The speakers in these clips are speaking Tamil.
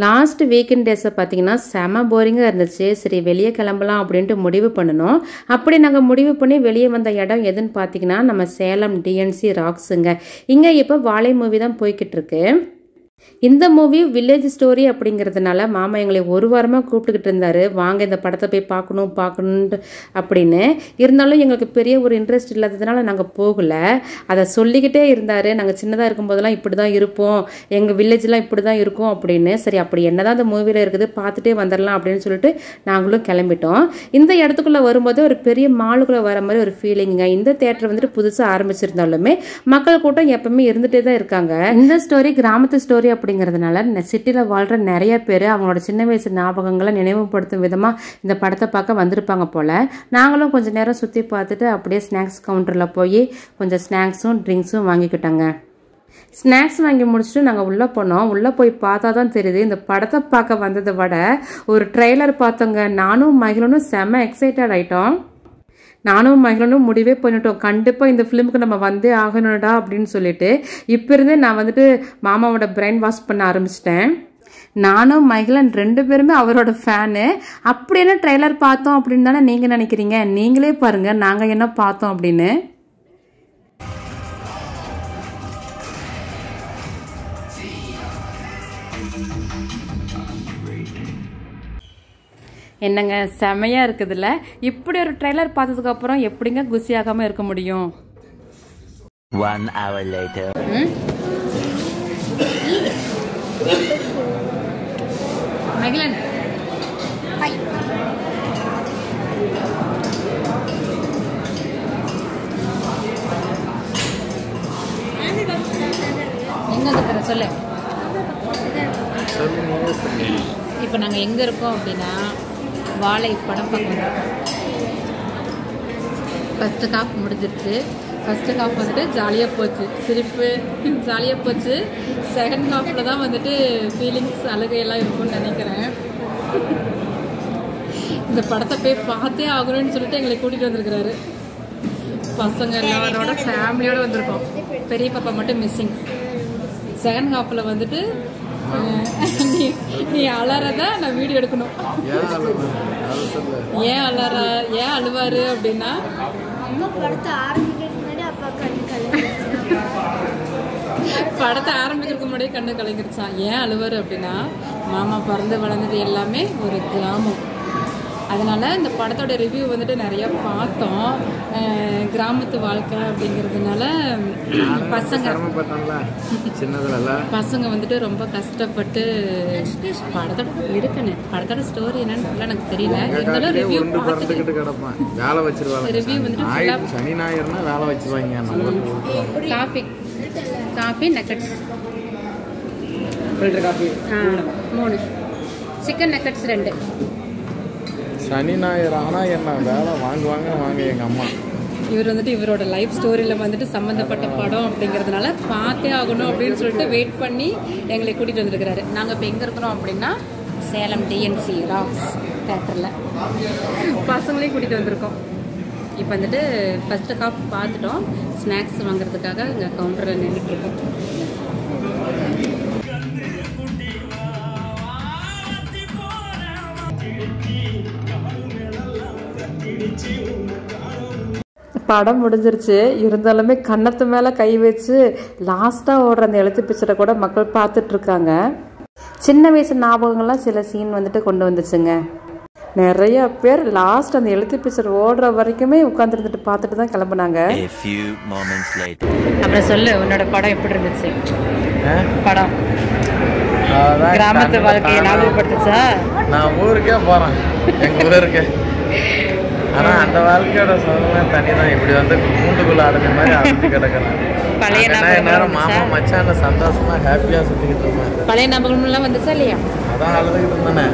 லாஸ்ட் வீக்கெண்ட் டேஸை பார்த்தீங்கன்னா செம போரிங்காக இருந்துச்சு. சரி வெளியே கிளம்பலாம் அப்படின்ட்டு முடிவு பண்ணணும். அப்படி நாங்கள் முடிவு பண்ணி வெளியே வந்த இடம் எதுன்னு பார்த்தீங்கன்னா நம்ம சேலம் டிஎன்சி ராக்ஸுங்க. இங்கே இப்போ வாழை மூவி தான் போய்கிட்டு இருக்கு. இந்த மூவி வில்லேஜ் ஸ்டோரி அப்படிங்கிறதுனால மாமா எங்களை ஒரு வாரமாக கூப்பிட்டுக்கிட்டு இருந்தாரு, வாங்க இந்த படத்தை போய் பார்க்கணுன்ட்டு அப்படின்னு. இருந்தாலும் எங்களுக்கு பெரிய ஒரு இன்ட்ரெஸ்ட் இல்லாததுனால நாங்கள் போகலை. அதை சொல்லிக்கிட்டே இருந்தார், நாங்கள் சின்னதாக இருக்கும்போதெல்லாம் இப்படி தான் இருப்போம், எங்கள் வில்லேஜ்லாம் இப்படி தான் இருக்கும் அப்படின்னு. சரி அப்படி என்னதான் இந்த மூவியில் இருக்குது பார்த்துட்டே வந்துடலாம் அப்படின்னு சொல்லிட்டு நாங்களும் கிளம்பிட்டோம். இந்த இடத்துக்குள்ளே வரும்போது ஒரு பெரிய மாலுக்குள்ளே வர மாதிரி ஒரு ஃபீலிங்குங்க. இந்த தேட்டர் வந்துட்டு புதுசாக ஆரம்பிச்சிருந்தாலுமே மக்கள் கூட்டம் எப்பவுமே இருந்துகிட்டே தான் இருக்காங்க. இந்த ஸ்டோரி கிராமத்து ஸ்டோரி அப்படிங்கிறதுனால சிட்டியில் வாழ்கிற நிறைய பேர் அவங்களோட சின்ன வயசு ஞாபகங்களை நினைவுபடுத்தும் விதமாக இந்த படத்தை பார்க்க வந்திருப்பாங்க போல். நாங்களும் கொஞ்சம் நேரம் சுற்றி பார்த்துட்டு அப்படியே ஸ்நாக்ஸ் கவுண்டரில் போய் கொஞ்சம் ஸ்நாக்ஸும் ட்ரிங்க்ஸும் வாங்கிக்கிட்டோங்க. ஸ்நாக்ஸ் வாங்கி முடிச்சுட்டு நாங்கள் உள்ளே போனோம். உள்ளே போய் பார்த்தா தான் தெரியுது, இந்த படத்தை பார்க்க வந்ததை விட ஒரு ட்ரெய்லர் பார்த்தோங்க. நானும் மகிழனும் செம்ம எக்ஸைட்டட் ஆகிட்டோம். நானும் மகிழனும் முடிவே பண்ணிட்டோம், கண்டிப்பாக இந்த ஃபிலிமுக்கு நம்ம வந்தே ஆகணும்டா அப்படின்னு சொல்லிட்டு. இப்போ இருந்தே நான் வந்துட்டு மாமாவோட பிரெயின் வாஷ் பண்ண ஆரம்பிச்சிட்டேன். நானும் மகிழன் ரெண்டு பேருமே அவரோட ஃபேனு. அப்படி என்ன ட்ரெய்லர் பார்த்தோம் அப்படின்னு தானே நீங்கள் நினைக்கிறீங்க? நீங்களே பாருங்கள் நாங்கள் என்ன பார்த்தோம் அப்படின்னு. என்னங்க செமையா இருக்குதுல்ல? இப்படி ஒரு ட்ரெய்லர் பார்த்ததுக்கு அப்புறம் எப்படிங்க குசி ஆகாம இருக்க முடியும்? 1 hour later. மகிழன் ஹாய். எங்க இருக்கிற சொல்லு. இப்போ நாங்கள் எங்கே இருக்கோம் அப்படின்னா வாழை படம் பார்க்க வந்திருக்கோம். ஃபஸ்ட்டு ஹாஃப் முடிஞ்சிருச்சு. ஃபஸ்ட்டு ஹாஃப் வந்துட்டு ஜாலியாக போச்சு, சிரிப்பு ஜாலியாக போச்சு. செகண்ட் ஹாஃபில் தான் வந்துட்டு ஃபீலிங்ஸ் அழுகையெல்லாம் இருக்கும்னு நினைக்கிறேன். இந்த படத்தை போய் பார்த்தே ஆகணும்னு சொல்லிட்டு எங்களை கூட்டிகிட்டு வந்திருக்கிறாரு. பசங்க எல்லாரோட ஃபேமிலியோடு வந்திருக்கோம். பெரிய பாப்பா மட்டும் மிஸ்ஸிங். செகண்ட் ஹாஃபில் வந்துட்டு நீ அலறத நான் வீடியோ எடுக்கணும். ஏன் அழுவாரு அப்படின்னா படத்தை ஆரம்பிக்கிறதுக்கு முன்னாடியே கண்ணு கலங்கிருச்சான். ஏன் அழுவாரு அப்படின்னா மாமா பிறந்து வளர்ந்தது எல்லாமே ஒரு கிராமம். அதனால இந்த படத்தோட ரிவ்யூ வந்துட்டு நிறைய பார்த்தோம். கிராமத்து வாழ்க்கை அப்படிங்கிறதுனால பசங்க வந்துட்டு ரொம்ப கஷ்டப்பட்டு படத்தோட ஸ்டோரி என்னன்னு எனக்கு தெரியல. இருந்தாலும் ரிவ்யூ வந்துட்டு காஃபி நக்கட்ஸ் 3 சிக்கன் நக்கட்ஸ் 2. சனி ஞாயிறு ஆனால் என்ன வேலை வாங்க எங்கள் அம்மா. இவர் வந்துட்டு இவரோட லைஃப் ஸ்டோரியில் வந்துட்டு சம்மந்தப்பட்ட படம் அப்படிங்கிறதுனால பார்த்தே ஆகணும் அப்படின்னு சொல்லிட்டு வெயிட் பண்ணி எங்களை கூட்டிகிட்டு வந்துருக்கிறாரு. நாங்கள் இப்போ எங்கே இருக்கிறோம் அப்படின்னா சேலம் டிஎன்சி ராக்ஸ் தேட்டரில் பசங்களையும் கூட்டிகிட்டு வந்திருக்கோம். இப்போ வந்துட்டு ஃபஸ்ட்டு ஹாஃப் பார்த்துட்டோம். ஸ்நாக்ஸ் வாங்குறதுக்காக இங்கே கவுண்டரில் நின்றுட்டுருக்கோம். படம் முடிஞ்சிருச்சு. இருந்தாலுமே கன்னத்து மேலே கை வச்சு லாஸ்ட்டாக ஓடுற அந்த எழுத்து பிக்சரை கூட மக்கள் பார்த்துட்ருக்காங்க. சின்ன வயசு ஞாபகங்கள்லாம் சில சீன் வந்துட்டு கொண்டு வந்துச்சுங்க. நிறைய பேர் லாஸ்ட் அந்த எழுத்து பிக்சர் ஓடுற வரைக்குமே உட்காந்துருந்துட்டு பார்த்துட்டு தான் கிளம்புனாங்க. அப்புறம் சொல்லு, உன்னோட படம் எப்படி இருந்துச்சு? படம் கிராமத்து வாழ்க்கையை ஞாபகப்படுத்துச்சா? நான் ஊருக்கே போகிறேன், எங்கள் ஊருக்கு. ஆனால் அந்த வாழ்க்கையோட சொந்தமே தனி தான். இப்படி வந்து கூண்டுக்குள்ள அடைஞ்ச மாதிரி அடைஞ்சு கிடக்கிறேன். பழைய நேரம் மாமா மச்சான சந்தோஷமா ஹாப்பியாக சுற்றிக்கிட்டு இருந்தேன். பழைய ஞாபகம்லாம் வந்துச்சா இல்லையா? அதான் அழுதுகிட்டு இருந்தேனே.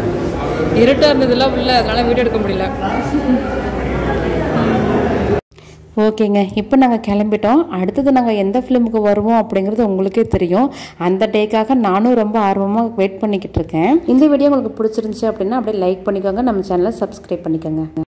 இருட்டாக இருந்ததுலாம் உள்ள, அதனால வீடியோ எடுக்க முடியல. ஓகேங்க, இப்போ நாங்கள் கிளம்பிட்டோம். அடுத்தது நாங்கள் எந்த ஃபிலிமுக்கு வருவோம் அப்படிங்கிறது உங்களுக்கே தெரியும். அந்த டேக்காக நானும் ரொம்ப ஆர்வமாக வெயிட் பண்ணிக்கிட்டு இருக்கேன். இந்த வீடியோ உங்களுக்கு பிடிச்சிருந்துச்சு அப்படின்னா அப்படியே லைக் பண்ணிக்கோங்க, நம்ம சேனலை சப்ஸ்கிரைப் பண்ணிக்கோங்க.